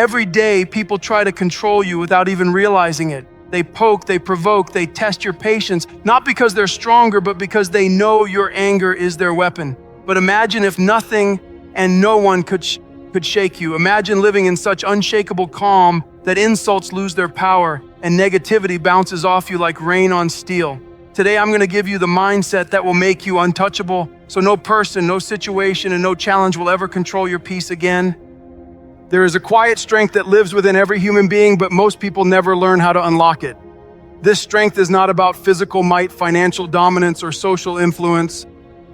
Every day, people try to control you without even realizing it. They poke, they provoke, they test your patience, not because they're stronger, but because they know your anger is their weapon. But imagine if nothing and no one could shake you. Imagine living in such unshakable calm that insults lose their power and negativity bounces off you like rain on steel. Today, I'm going to give you the mindset that will make you untouchable, so no person, no situation, and no challenge will ever control your peace again. There is a quiet strength that lives within every human being, but most people never learn how to unlock it. This strength is not about physical might, financial dominance, or social influence.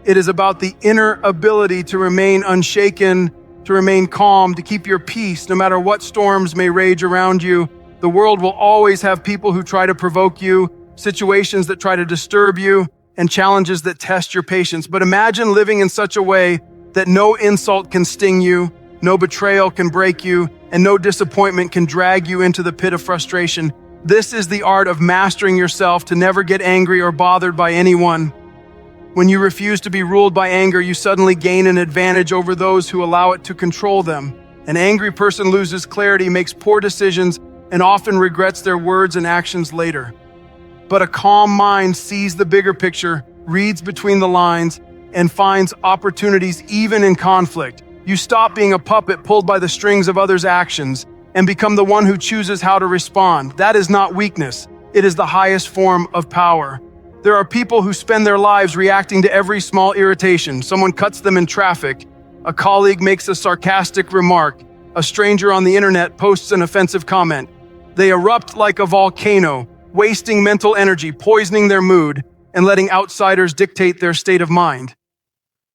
It is about the inner ability to remain unshaken, to remain calm, to keep your peace no matter what storms may rage around you. The world will always have people who try to provoke you, situations that try to disturb you, and challenges that test your patience. But imagine living in such a way that no insult can sting you, no betrayal can break you, and no disappointment can drag you into the pit of frustration. This is the art of mastering yourself to never get angry or bothered by anyone. When you refuse to be ruled by anger, you suddenly gain an advantage over those who allow it to control them. An angry person loses clarity, makes poor decisions, and often regrets their words and actions later. But a calm mind sees the bigger picture, reads between the lines, and finds opportunities even in conflict. You stop being a puppet pulled by the strings of others' actions and become the one who chooses how to respond. That is not weakness. It is the highest form of power. There are people who spend their lives reacting to every small irritation. Someone cuts them in traffic. A colleague makes a sarcastic remark. A stranger on the internet posts an offensive comment. They erupt like a volcano, wasting mental energy, poisoning their mood, and letting outsiders dictate their state of mind.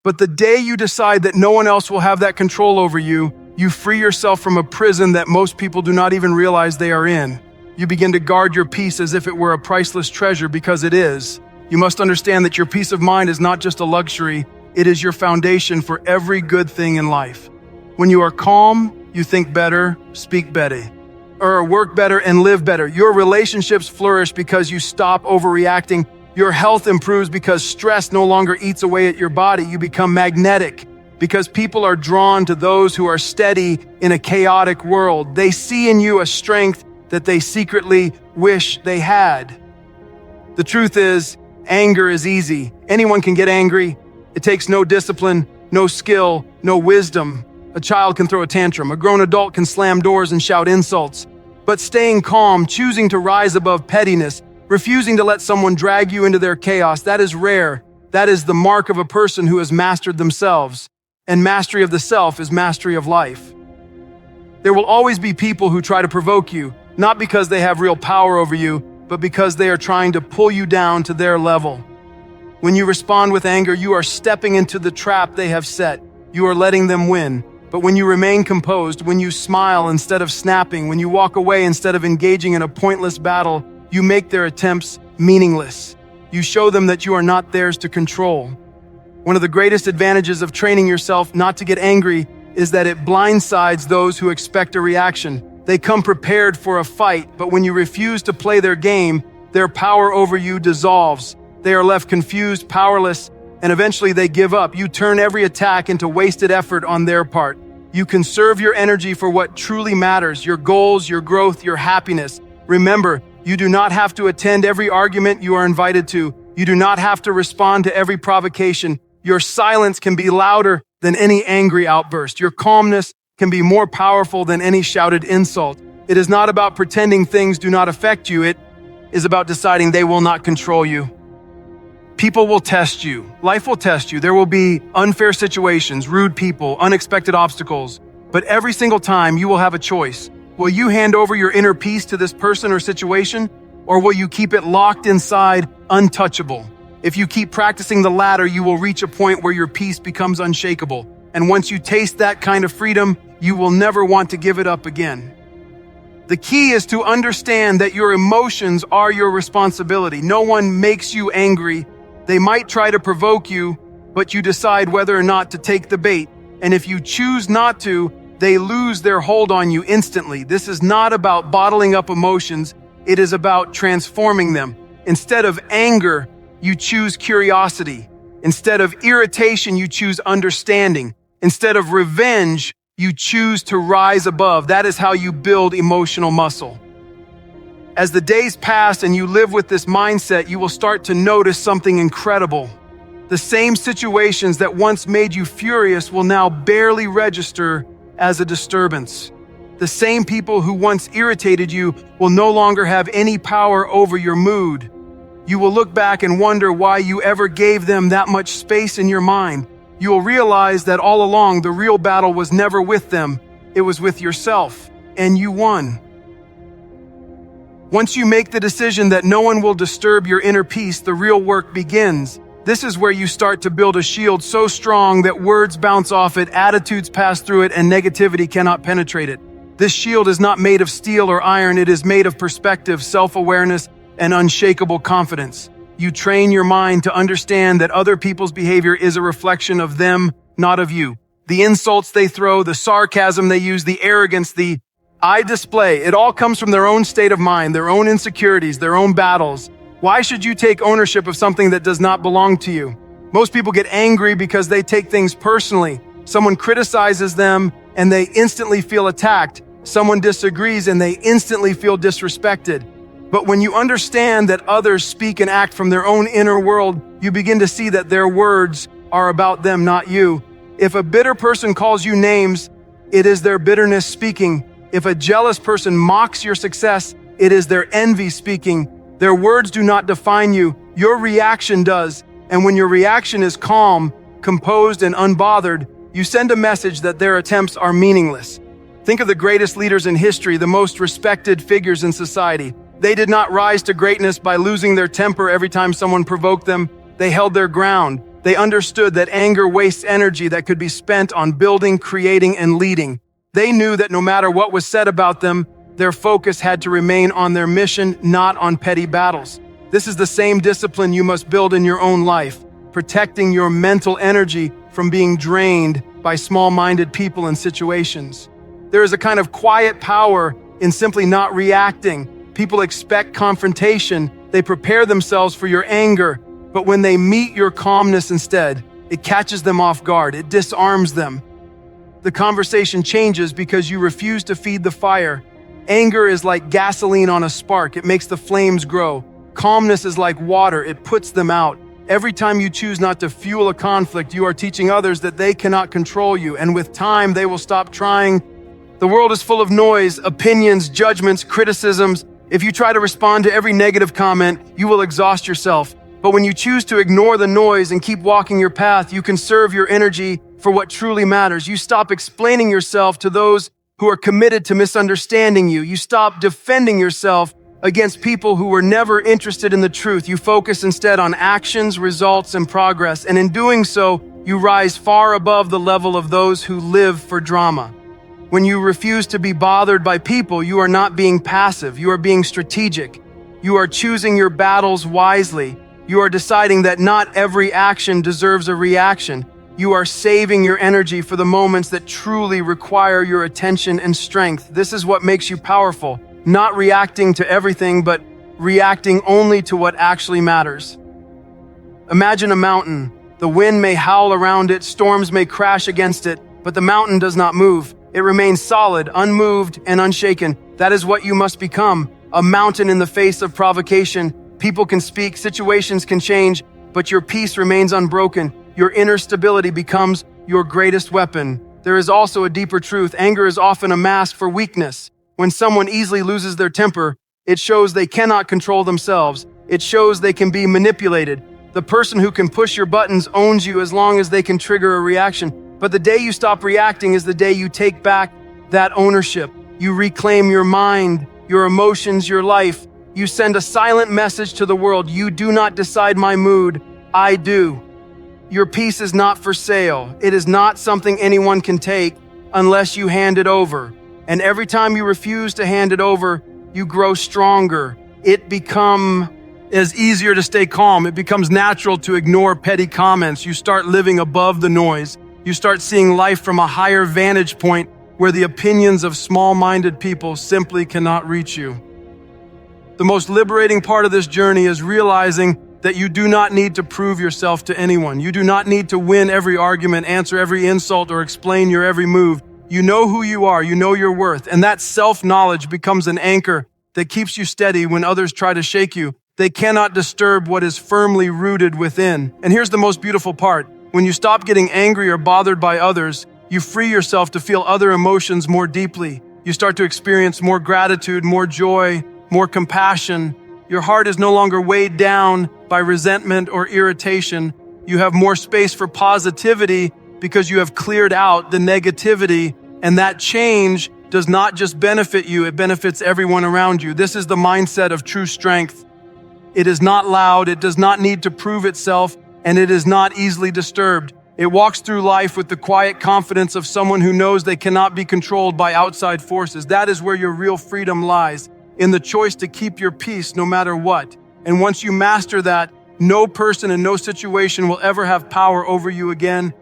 But the day you decide that no one else will have that control over you, you free yourself from a prison that most people do not even realize they are in. You begin to guard your peace as if it were a priceless treasure, because it is. You must understand that your peace of mind is not just a luxury, it is your foundation for every good thing in life. When you are calm, you think better, speak better, or work better and live better. Your relationships flourish because you stop overreacting. Your health improves because stress no longer eats away at your body. You become magnetic because people are drawn to those who are steady in a chaotic world. They see in you a strength that they secretly wish they had. The truth is, anger is easy. Anyone can get angry. It takes no discipline, no skill, no wisdom. A child can throw a tantrum. A grown adult can slam doors and shout insults. But staying calm, choosing to rise above pettiness, refusing to let someone drag you into their chaos, that is rare. That is the mark of a person who has mastered themselves. And mastery of the self is mastery of life. There will always be people who try to provoke you, not because they have real power over you, but because they are trying to pull you down to their level. When you respond with anger, you are stepping into the trap they have set. You are letting them win. But when you remain composed, when you smile instead of snapping, when you walk away instead of engaging in a pointless battle, you make their attempts meaningless. You show them that you are not theirs to control. One of the greatest advantages of training yourself not to get angry is that it blindsides those who expect a reaction. They come prepared for a fight, but when you refuse to play their game, their power over you dissolves. They are left confused, powerless, and eventually they give up. You turn every attack into wasted effort on their part. You conserve your energy for what truly matters, your goals, your growth, your happiness. Remember, you do not have to attend every argument you are invited to. You do not have to respond to every provocation. Your silence can be louder than any angry outburst. Your calmness can be more powerful than any shouted insult. It is not about pretending things do not affect you. It is about deciding they will not control you. People will test you. Life will test you. There will be unfair situations, rude people, unexpected obstacles. But every single time you will have a choice. Will you hand over your inner peace to this person or situation, or will you keep it locked inside, untouchable? If you keep practicing the latter, you will reach a point where your peace becomes unshakable. And once you taste that kind of freedom, you will never want to give it up again. The key is to understand that your emotions are your responsibility. No one makes you angry. They might try to provoke you, but you decide whether or not to take the bait. And if you choose not to, they lose their hold on you instantly. This is not about bottling up emotions. It is about transforming them. Instead of anger, you choose curiosity. Instead of irritation, you choose understanding. Instead of revenge, You choose to rise above. That is how you build emotional muscle. As the days pass and you live with this mindset, you will start to notice something incredible. The same situations that once made you furious will now barely register as a disturbance. The same people who once irritated you will no longer have any power over your mood. You will look back and wonder why you ever gave them that much space in your mind. You will realize that all along the real battle was never with them, it was with yourself, and you won. Once you make the decision that no one will disturb your inner peace, the real work begins. This is where you start to build a shield so strong that words bounce off it, attitudes pass through it, and negativity cannot penetrate it. This shield is not made of steel or iron, it is made of perspective, self-awareness, and unshakable confidence. You train your mind to understand that other people's behavior is a reflection of them, not of you. The insults they throw, the sarcasm they use, the arrogance, the I display, it all comes from their own state of mind, their own insecurities, their own battles. Why should you take ownership of something that does not belong to you? Most people get angry because they take things personally. Someone criticizes them and they instantly feel attacked. Someone disagrees and they instantly feel disrespected. But when you understand that others speak and act from their own inner world, you begin to see that their words are about them, not you. If a bitter person calls you names, it is their bitterness speaking. If a jealous person mocks your success, it is their envy speaking. Their words do not define you. Your reaction does. And when your reaction is calm, composed, and unbothered, you send a message that their attempts are meaningless. Think of the greatest leaders in history, the most respected figures in society. They did not rise to greatness by losing their temper every time someone provoked them. They held their ground. They understood that anger wastes energy that could be spent on building, creating, and leading. They knew that no matter what was said about them, their focus had to remain on their mission, not on petty battles. This is the same discipline you must build in your own life, protecting your mental energy from being drained by small-minded people and situations. There is a kind of quiet power in simply not reacting. People expect confrontation. They prepare themselves for your anger. But when they meet your calmness instead, it catches them off guard. It disarms them. The conversation changes because you refuse to feed the fire. Anger is like gasoline on a spark. It makes the flames grow. Calmness is like water. It puts them out. Every time you choose not to fuel a conflict, you are teaching others that they cannot control you. And with time, they will stop trying. The world is full of noise, opinions, judgments, criticisms. If you try to respond to every negative comment, you will exhaust yourself. But when you choose to ignore the noise and keep walking your path, you conserve your energy for what truly matters. You stop explaining yourself to those who are committed to misunderstanding you. You stop defending yourself against people who were never interested in the truth. You focus instead on actions, results, and progress. And in doing so, you rise far above the level of those who live for drama. When you refuse to be bothered by people, you are not being passive. You are being strategic. You are choosing your battles wisely. You are deciding that not every action deserves a reaction. You are saving your energy for the moments that truly require your attention and strength. This is what makes you powerful. Not reacting to everything, but reacting only to what actually matters. Imagine a mountain. The wind may howl around it, storms may crash against it, but the mountain does not move. It remains solid, unmoved, and unshaken. That is what you must become. A mountain in the face of provocation. People can speak, situations can change, but your peace remains unbroken. Your inner stability becomes your greatest weapon. There is also a deeper truth. Anger is often a mask for weakness. When someone easily loses their temper, it shows they cannot control themselves. It shows they can be manipulated. The person who can push your buttons owns you as long as they can trigger a reaction. But the day you stop reacting is the day you take back that ownership. You reclaim your mind, your emotions, your life. You send a silent message to the world. You do not decide my mood. I do. Your peace is not for sale. It is not something anyone can take unless you hand it over. And every time you refuse to hand it over, you grow stronger. It becomes easier to stay calm. It becomes natural to ignore petty comments. You start living above the noise. You start seeing life from a higher vantage point where the opinions of small-minded people simply cannot reach you. The most liberating part of this journey is realizing that you do not need to prove yourself to anyone. You do not need to win every argument, answer every insult, or explain your every move. You know who you are, you know your worth, and that self-knowledge becomes an anchor that keeps you steady when others try to shake you. They cannot disturb what is firmly rooted within. And here's the most beautiful part. When you stop getting angry or bothered by others, you free yourself to feel other emotions more deeply. You start to experience more gratitude, more joy, more compassion. Your heart is no longer weighed down by resentment or irritation. You have more space for positivity because you have cleared out the negativity, and that change does not just benefit you, it benefits everyone around you. This is the mindset of true strength. It is not loud, it does not need to prove itself, and it is not easily disturbed. It walks through life with the quiet confidence of someone who knows they cannot be controlled by outside forces. That is where your real freedom lies, in the choice to keep your peace no matter what. And once you master that, no person and no situation will ever have power over you again.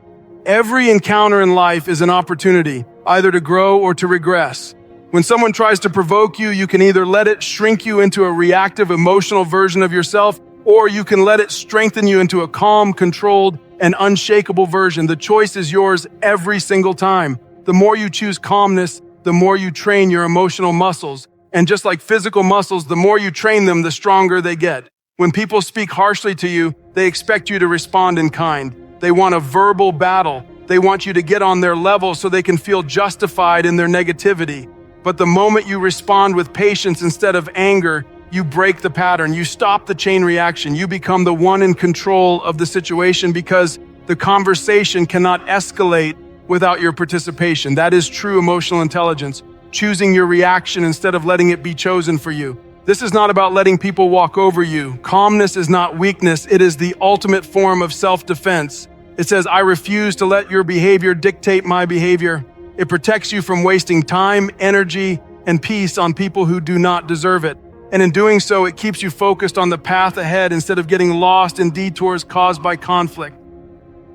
Every encounter in life is an opportunity, either to grow or to regress. When someone tries to provoke you, you can either let it shrink you into a reactive, emotional version of yourself, or you can let it strengthen you into a calm, controlled, and unshakable version. The choice is yours every single time. The more you choose calmness, the more you train your emotional muscles. And just like physical muscles, the more you train them, the stronger they get. When people speak harshly to you, they expect you to respond in kind. They want a verbal battle. They want you to get on their level so they can feel justified in their negativity. But the moment you respond with patience instead of anger, you break the pattern. You stop the chain reaction. You become the one in control of the situation because the conversation cannot escalate without your participation. That is true emotional intelligence, choosing your reaction instead of letting it be chosen for you. This is not about letting people walk over you. Calmness is not weakness. It is the ultimate form of self-defense. It says, I refuse to let your behavior dictate my behavior. It protects you from wasting time, energy, and peace on people who do not deserve it. And in doing so, it keeps you focused on the path ahead instead of getting lost in detours caused by conflict.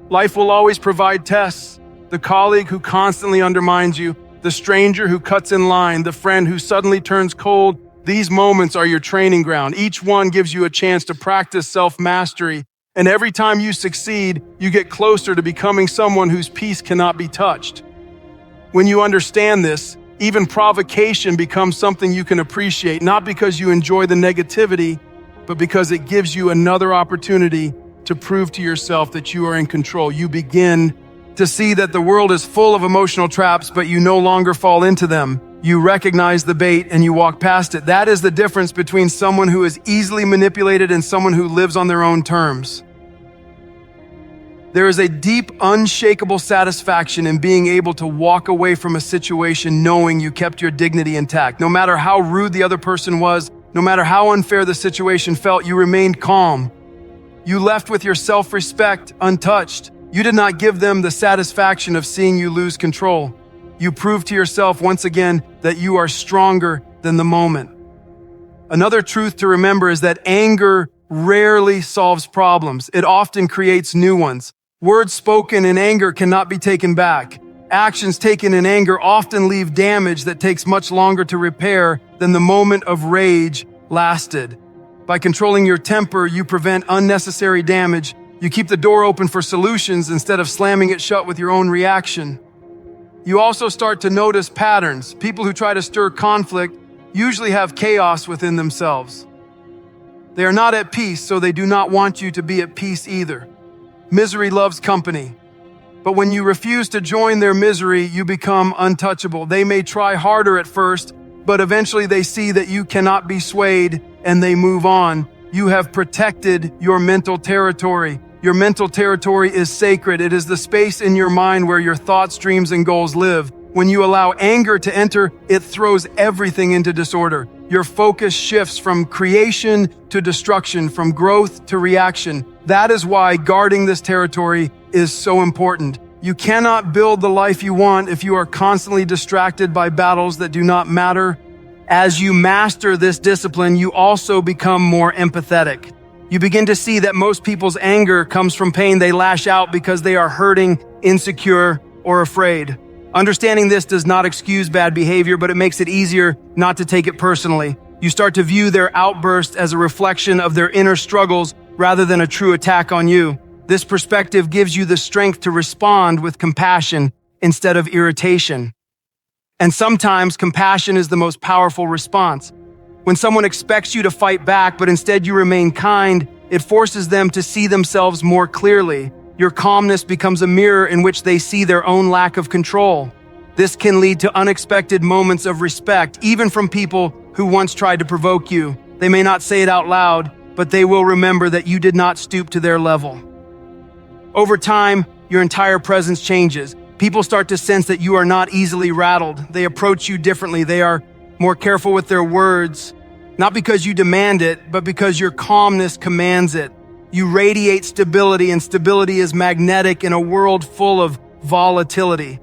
Life will always provide tests. The colleague who constantly undermines you, the stranger who cuts in line, the friend who suddenly turns cold. These moments are your training ground. Each one gives you a chance to practice self-mastery. And every time you succeed, you get closer to becoming someone whose peace cannot be touched. When you understand this, even provocation becomes something you can appreciate, not because you enjoy the negativity, but because it gives you another opportunity to prove to yourself that you are in control. You begin to see that the world is full of emotional traps, but you no longer fall into them. You recognize the bait and you walk past it. That is the difference between someone who is easily manipulated and someone who lives on their own terms. There is a deep, unshakable satisfaction in being able to walk away from a situation knowing you kept your dignity intact. No matter how rude the other person was, no matter how unfair the situation felt, you remained calm. You left with your self-respect untouched. You did not give them the satisfaction of seeing you lose control. You proved to yourself once again that you are stronger than the moment. Another truth to remember is that anger rarely solves problems. It often creates new ones. Words spoken in anger cannot be taken back. Actions taken in anger often leave damage that takes much longer to repair than the moment of rage lasted. By controlling your temper, you prevent unnecessary damage. You keep the door open for solutions instead of slamming it shut with your own reaction. You also start to notice patterns. People who try to stir conflict usually have chaos within themselves. They are not at peace, so they do not want you to be at peace either. Misery loves company. But when you refuse to join their misery, you become untouchable. They may try harder at first, but eventually they see that you cannot be swayed and they move on. You have protected your mental territory. Your mental territory is sacred. It is the space in your mind where your thoughts, dreams, and goals live. When you allow anger to enter, it throws everything into disorder. Your focus shifts from creation to destruction, from growth to reaction. That is why guarding this territory is so important. You cannot build the life you want if you are constantly distracted by battles that do not matter. As you master this discipline, you also become more empathetic. You begin to see that most people's anger comes from pain. They lash out because they are hurting, insecure, or afraid. Understanding this does not excuse bad behavior, but it makes it easier not to take it personally. You start to view their outburst as a reflection of their inner struggles rather than a true attack on you. This perspective gives you the strength to respond with compassion instead of irritation. And sometimes compassion is the most powerful response. When someone expects you to fight back, but instead you remain kind, it forces them to see themselves more clearly. Your calmness becomes a mirror in which they see their own lack of control. This can lead to unexpected moments of respect, even from people who once tried to provoke you. They may not say it out loud, but they will remember that you did not stoop to their level. Over time, your entire presence changes. People start to sense that you are not easily rattled. They approach you differently. They are more careful with their words, not because you demand it, but because your calmness commands it. You radiate stability, and stability is magnetic in a world full of volatility.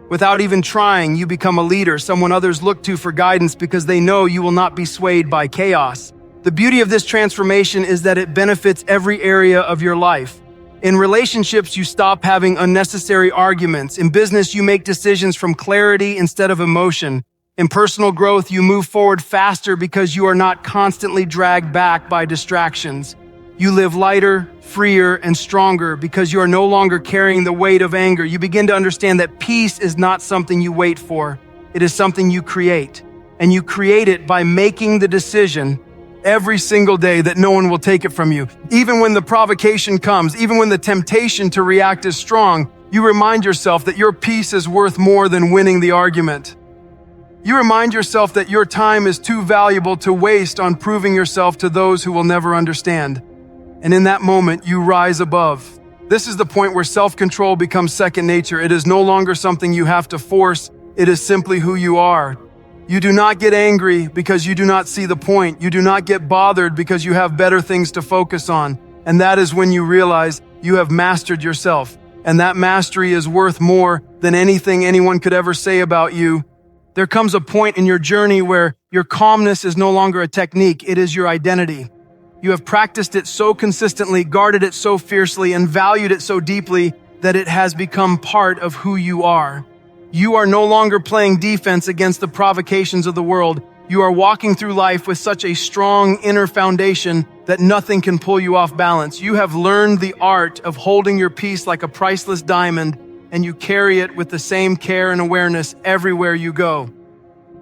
Without even trying, you become a leader, someone others look to for guidance because they know you will not be swayed by chaos. The beauty of this transformation is that it benefits every area of your life. In relationships, you stop having unnecessary arguments. In business, you make decisions from clarity instead of emotion. In personal growth, you move forward faster because you are not constantly dragged back by distractions. You live lighter, freer, and stronger because you are no longer carrying the weight of anger. You begin to understand that peace is not something you wait for. It is something you create. And you create it by making the decision every single day that no one will take it from you. Even when the provocation comes, even when the temptation to react is strong, you remind yourself that your peace is worth more than winning the argument. You remind yourself that your time is too valuable to waste on proving yourself to those who will never understand. And in that moment, you rise above. This is the point where self-control becomes second nature. It is no longer something you have to force. It is simply who you are. You do not get angry because you do not see the point. You do not get bothered because you have better things to focus on. And that is when you realize you have mastered yourself. And that mastery is worth more than anything anyone could ever say about you. There comes a point in your journey where your calmness is no longer a technique. It is your identity. You have practiced it so consistently, guarded it so fiercely, and valued it so deeply that it has become part of who you are. You are no longer playing defense against the provocations of the world. You are walking through life with such a strong inner foundation that nothing can pull you off balance. You have learned the art of holding your peace like a priceless diamond, and you carry it with the same care and awareness everywhere you go.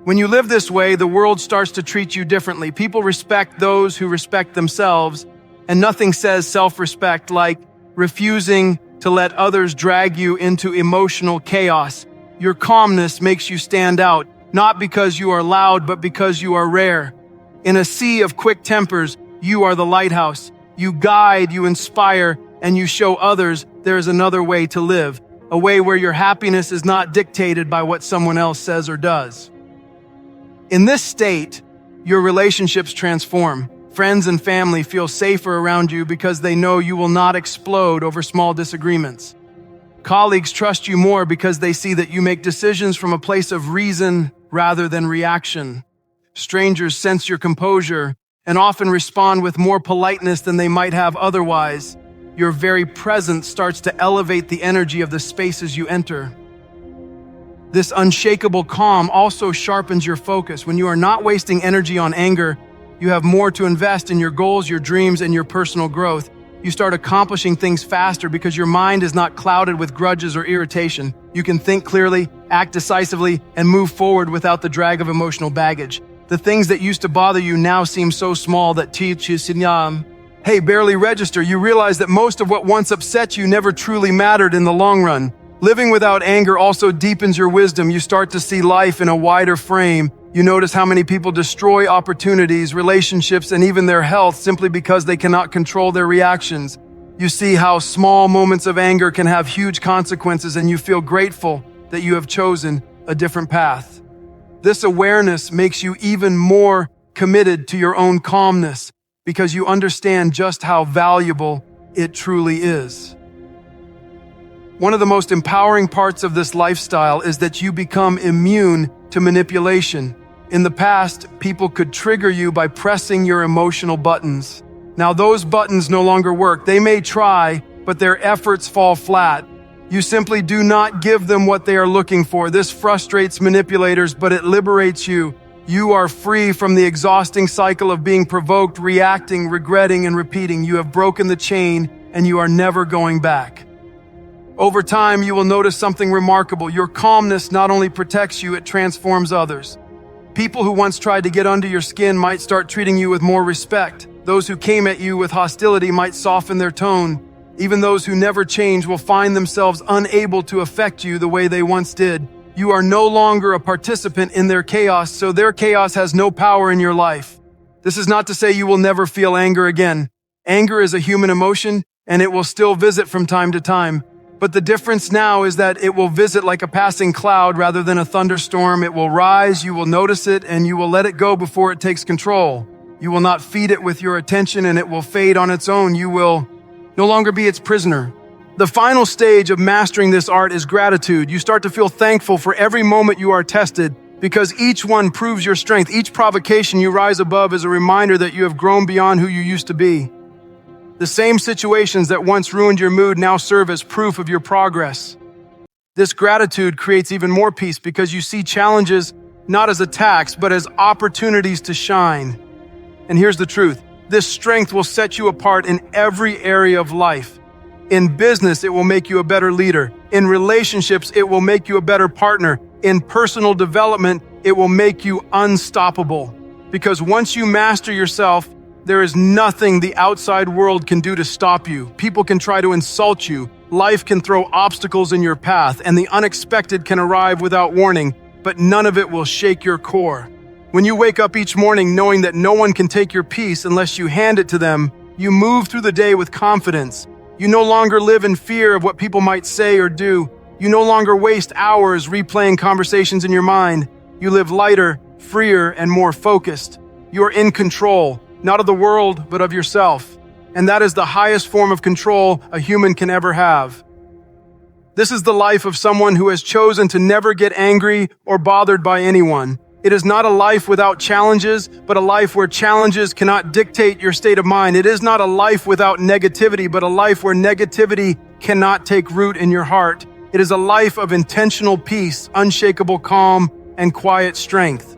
When you live this way, the world starts to treat you differently. People respect those who respect themselves, and nothing says self-respect like refusing to let others drag you into emotional chaos. Your calmness makes you stand out, not because you are loud, but because you are rare. In a sea of quick tempers, you are the lighthouse. You guide, you inspire, and you show others there is another way to live, a way where your happiness is not dictated by what someone else says or does. In this state, your relationships transform. Friends and family feel safer around you because they know you will not explode over small disagreements. Colleagues trust you more because they see that you make decisions from a place of reason rather than reaction. Strangers sense your composure and often respond with more politeness than they might have otherwise. Your very presence starts to elevate the energy of the spaces you enter. This unshakable calm also sharpens your focus. When you are not wasting energy on anger, you have more to invest in your goals, your dreams, and your personal growth. You start accomplishing things faster because your mind is not clouded with grudges or irritation. You can think clearly, act decisively, and move forward without the drag of emotional baggage. The things that used to bother you now seem so small that barely register. You realize that most of what once upset you never truly mattered in the long run. Living without anger also deepens your wisdom. You start to see life in a wider frame. You notice how many people destroy opportunities, relationships, and even their health simply because they cannot control their reactions. You see how small moments of anger can have huge consequences, and you feel grateful that you have chosen a different path. This awareness makes you even more committed to your own calmness because you understand just how valuable it truly is. One of the most empowering parts of this lifestyle is that you become immune to manipulation. In the past, people could trigger you by pressing your emotional buttons. Now those buttons no longer work. They may try, but their efforts fall flat. You simply do not give them what they are looking for. This frustrates manipulators, but it liberates you. You are free from the exhausting cycle of being provoked, reacting, regretting, and repeating. You have broken the chain, and you are never going back. Over time, you will notice something remarkable. Your calmness not only protects you, it transforms others. People who once tried to get under your skin might start treating you with more respect. Those who came at you with hostility might soften their tone. Even those who never change will find themselves unable to affect you the way they once did. You are no longer a participant in their chaos, so their chaos has no power in your life. This is not to say you will never feel anger again. Anger is a human emotion, and it will still visit from time to time. But the difference now is that it will visit like a passing cloud rather than a thunderstorm. It will rise, you will notice it, and you will let it go before it takes control. You will not feed it with your attention, and it will fade on its own. You will no longer be its prisoner. The final stage of mastering this art is gratitude. You start to feel thankful for every moment you are tested, because each one proves your strength. Each provocation you rise above is a reminder that you have grown beyond who you used to be. The same situations that once ruined your mood now serve as proof of your progress. This gratitude creates even more peace because you see challenges not as attacks, but as opportunities to shine. And here's the truth. This strength will set you apart in every area of life. In business, it will make you a better leader. In relationships, it will make you a better partner. In personal development, it will make you unstoppable. Because once you master yourself, there is nothing the outside world can do to stop you. People can try to insult you. Life can throw obstacles in your path, and the unexpected can arrive without warning, but none of it will shake your core. When you wake up each morning knowing that no one can take your peace unless you hand it to them, you move through the day with confidence. You no longer live in fear of what people might say or do. You no longer waste hours replaying conversations in your mind. You live lighter, freer, and more focused. You are in control. Not of the world, but of yourself. And that is the highest form of control a human can ever have. This is the life of someone who has chosen to never get angry or bothered by anyone. It is not a life without challenges, but a life where challenges cannot dictate your state of mind. It is not a life without negativity, but a life where negativity cannot take root in your heart. It is a life of intentional peace, unshakable calm, and quiet strength.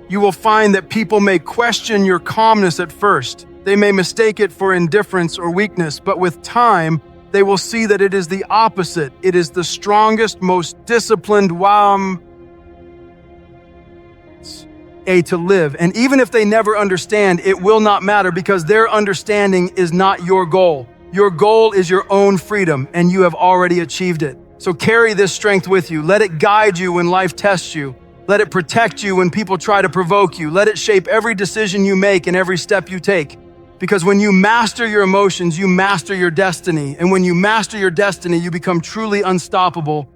You will find that people may question your calmness at first. They may mistake it for indifference or weakness, but with time, they will see that it is the opposite. It is the strongest, most disciplined to live. And even if they never understand, it will not matter because their understanding is not your goal. Your goal is your own freedom, and you have already achieved it. So carry this strength with you. Let it guide you when life tests you. Let it protect you when people try to provoke you. Let it shape every decision you make and every step you take. Because when you master your emotions, you master your destiny. And when you master your destiny, you become truly unstoppable